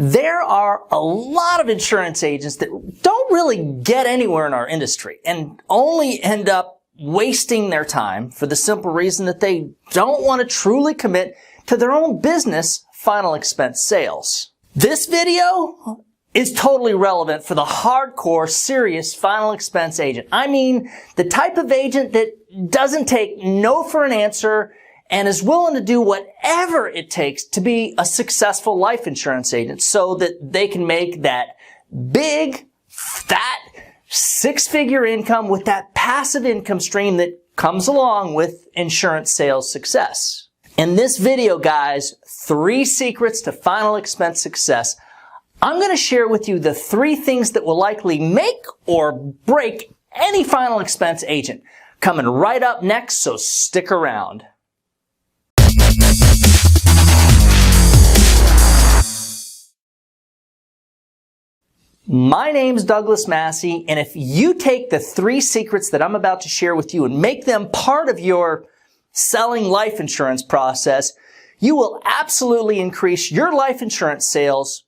There are a lot of insurance agents that don't really get anywhere in our industry and only end up wasting their time for the simple reason that they don't want to truly commit to their own business final expense sales. This video is totally relevant for the hardcore, serious final expense agent. I mean, the type of agent that doesn't take no for an answer and is willing to do whatever it takes to be a successful life insurance agent so that they can make that big, fat, six-figure income with that passive income stream that comes along with insurance sales success. In this video, guys, 3 secrets to final expense success. I'm going to share with you the 3 things that will likely make or break any final expense agent. Coming right up next, so stick around. My name's Douglas Massi, and if you take the 3 secrets that I'm about to share with you and make them part of your selling life insurance process, you will absolutely increase your life insurance sales,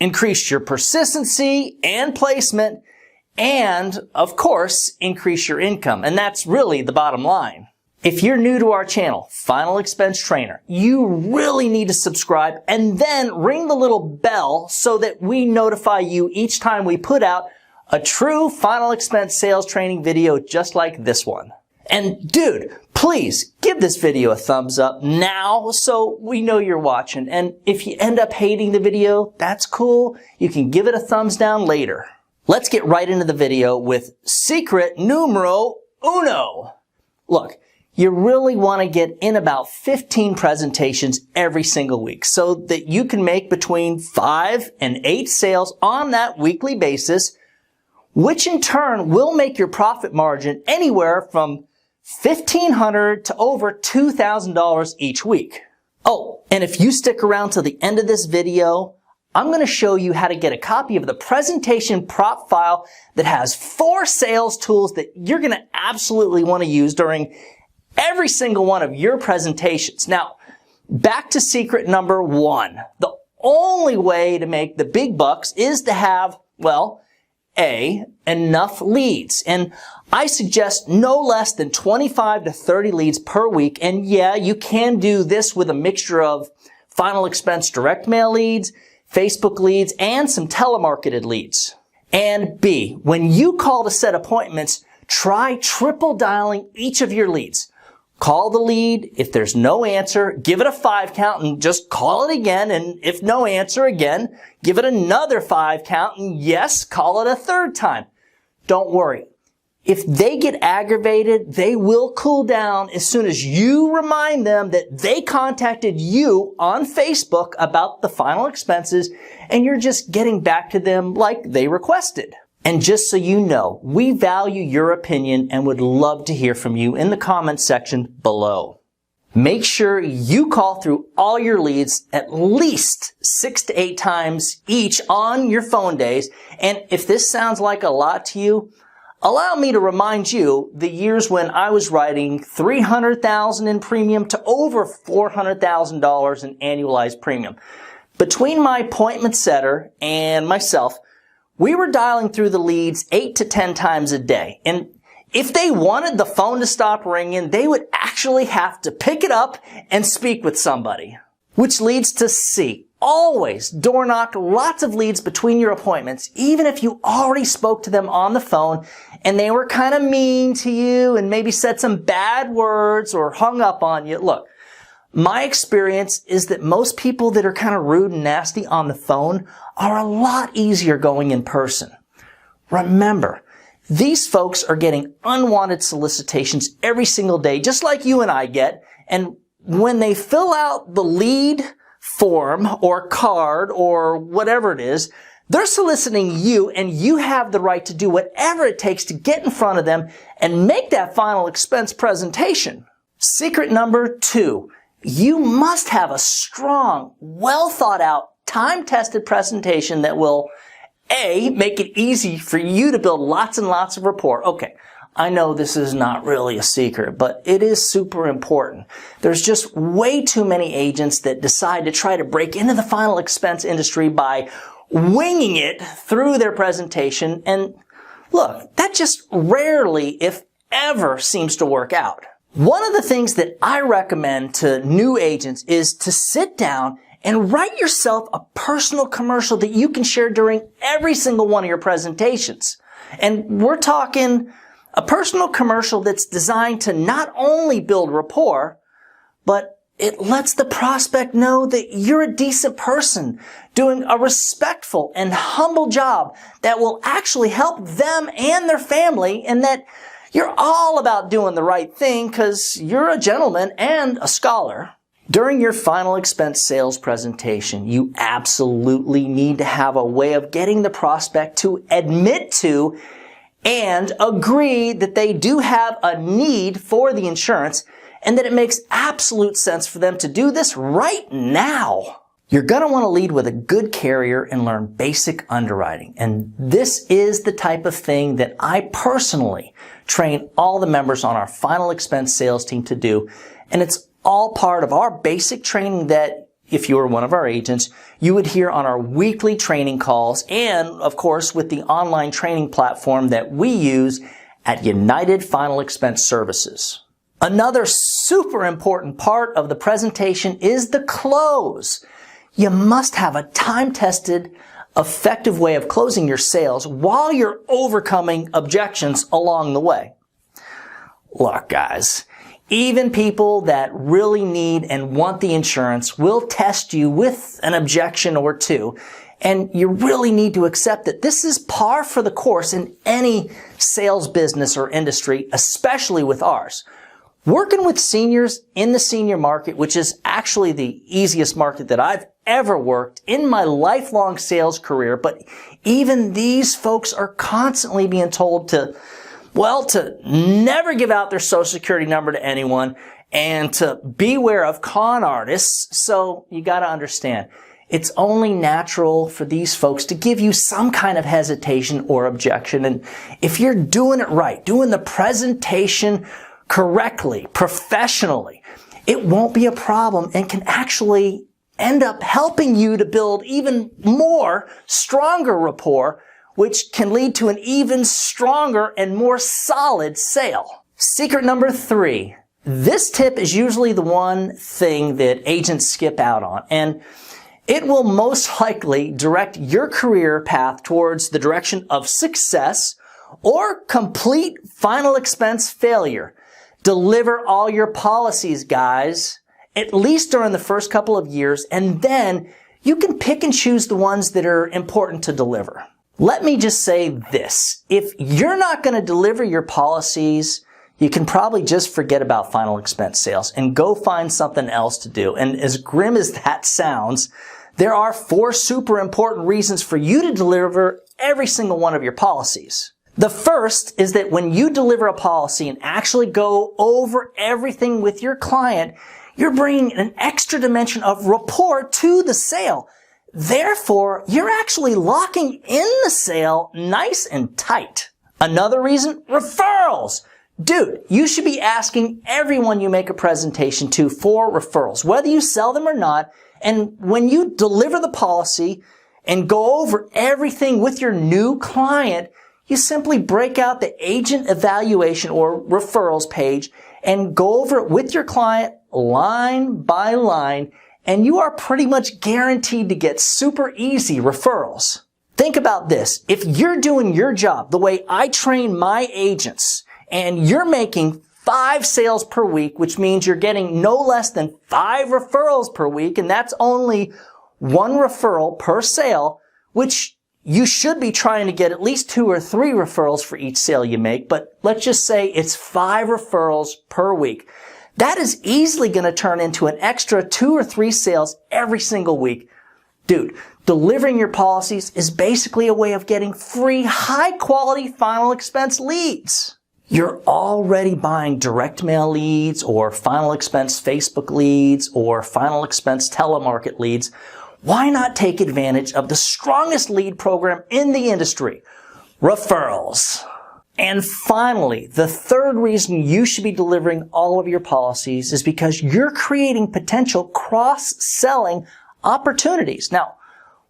increase your persistency and placement, and, of course, increase your income. And that's really the bottom line. If you're new to our channel, Final Expense Trainer, you really need to subscribe and then ring the little bell so that we notify you each time we put out a true final expense sales training video just like this one. And dude, please give this video a thumbs up now so we know you're watching. And if you end up hating the video, that's cool. You can give it a thumbs down later. Let's get right into the video with secret numero uno. Look, you really want to get in about 15 presentations every single week so that you can make between 5 and 8 sales on that weekly basis, which in turn will make your profit margin anywhere from $1,500 to over $2,000 each week. Oh, and if you stick around till the end of this video, I'm going to show you how to get a copy of the presentation prop file that has 4 sales tools that you're going to absolutely want to use during every single one of your presentations. Now, back to secret number 1. The only way to make the big bucks is to have, well, enough leads. And I suggest no less than 25 to 30 leads per week. And yeah, you can do this with a mixture of final expense direct mail leads, Facebook leads, and some telemarketed leads. And B, when you call to set appointments, try triple dialing each of your leads. Call the lead. If there's no answer, give it a 5 count and just call it again. And if no answer again, give it another 5 count and yes, call it a 3rd time. Don't worry. If they get aggravated, they will cool down as soon as you remind them that they contacted you on Facebook about the final expenses and you're just getting back to them like they requested. And just so you know, we value your opinion and would love to hear from you in the comments section below. Make sure you call through all your leads at least 6 to 8 times each on your phone days. And if this sounds like a lot to you, allow me to remind you the years when I was writing $300,000 in premium to over $400,000 in annualized premium. Between my appointment setter and myself, we were dialing through the leads 8 to 10 times a day. And if they wanted the phone to stop ringing, they would actually have to pick it up and speak with somebody. Which leads to C. Always door knock lots of leads between your appointments, even if you already spoke to them on the phone and they were kind of mean to you and maybe said some bad words or hung up on you. Look, my experience is that most people that are kind of rude and nasty on the phone are a lot easier going in person. Remember, these folks are getting unwanted solicitations every single day, just like you and I get. And when they fill out the lead form or card or whatever it is, they're soliciting you and you have the right to do whatever it takes to get in front of them and make that final expense presentation. Secret number 2. You must have a strong, well thought out, time-tested presentation that will, A, make it easy for you to build lots and lots of rapport. Okay, I know this is not really a secret, but it is super important. There's just way too many agents that decide to try to break into the final expense industry by winging it through their presentation. And look, that just rarely, if ever, seems to work out. One of the things that I recommend to new agents is to sit down and write yourself a personal commercial that you can share during every single one of your presentations. And we're talking a personal commercial that's designed to not only build rapport, but it lets the prospect know that you're a decent person doing a respectful and humble job that will actually help them and their family, and that you're all about doing the right thing because you're a gentleman and a scholar. During your final expense sales presentation, you absolutely need to have a way of getting the prospect to admit to and agree that they do have a need for the insurance and that it makes absolute sense for them to do this right now. You're going to want to lead with a good carrier and learn basic underwriting. And this is the type of thing that I personally train all the members on our final expense sales team to do. And it's all part of our basic training that, if you were one of our agents, you would hear on our weekly training calls and, of course, with the online training platform that we use at United Final Expense Services. Another super important part of the presentation is the close. You must have a time-tested, effective way of closing your sales while you're overcoming objections along the way. Look, guys, even people that really need and want the insurance will test you with an objection or two. And you really need to accept that this is par for the course in any sales business or industry, especially with ours. Working with seniors in the senior market, which is actually the easiest market that I've ever worked in my lifelong sales career, but even these folks are constantly being told to never give out their social security number to anyone and to beware of con artists. So you got to understand, it's only natural for these folks to give you some kind of hesitation or objection. And if you're doing it right, doing the presentation correctly, professionally, it won't be a problem and can actually end up helping you to build even more stronger rapport, which can lead to an even stronger and more solid sale. Secret number 3. This tip is usually the one thing that agents skip out on, and it will most likely direct your career path towards the direction of success or complete final expense failure. Deliver all your policies, guys, at least during the first couple of years, and then you can pick and choose the ones that are important to deliver. Let me just say this. If you're not going to deliver your policies, you can probably just forget about final expense sales and go find something else to do. And as grim as that sounds, there are 4 super important reasons for you to deliver every single one of your policies. The first is that when you deliver a policy and actually go over everything with your client, you're bringing an extra dimension of rapport to the sale. Therefore, you're actually locking in the sale nice and tight. Another reason, referrals. Dude, you should be asking everyone you make a presentation to for referrals, whether you sell them or not. And when you deliver the policy and go over everything with your new client, you simply break out the agent evaluation or referrals page and go over it with your client line by line, and you are pretty much guaranteed to get super easy referrals. Think about this. If you're doing your job the way I train my agents, and you're making 5 sales per week, which means you're getting no less than 5 referrals per week, and that's only 1 referral per sale, which you should be trying to get at least 2 or 3 referrals for each sale you make, but let's just say it's 5 referrals per week. That is easily going to turn into an extra 2 or 3 sales every single week. Dude, delivering your policies is basically a way of getting free, high-quality final expense leads. You're already buying direct mail leads or final expense Facebook leads or final expense telemarket leads. Why not take advantage of the strongest lead program in the industry? Referrals. And finally, the third reason you should be delivering all of your policies is because you're creating potential cross-selling opportunities. Now,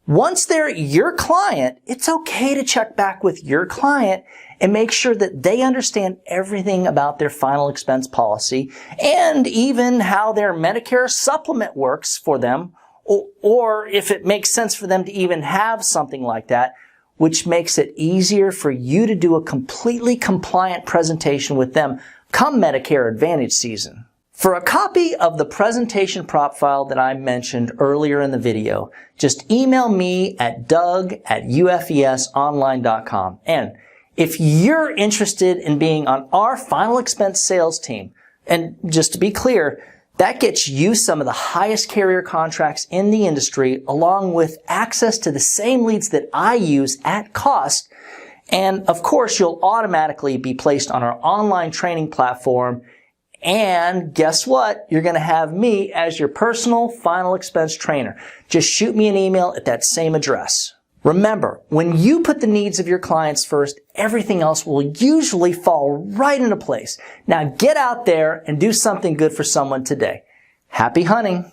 once they're your client, it's okay to check back with your client and make sure that they understand everything about their final expense policy and even how their Medicare supplement works for them, or if it makes sense for them to even have something like that, which makes it easier for you to do a completely compliant presentation with them come Medicare Advantage season. For a copy of the presentation prop file that I mentioned earlier in the video, just email me at doug@ufesonline.com. And if you're interested in being on our final expense sales team, and just to be clear, that gets you some of the highest carrier contracts in the industry, along with access to the same leads that I use at cost. And of course, you'll automatically be placed on our online training platform. And guess what? You're going to have me as your personal final expense trainer. Just shoot me an email at that same address. Remember, when you put the needs of your clients first, everything else will usually fall right into place. Now get out there and do something good for someone today. Happy hunting!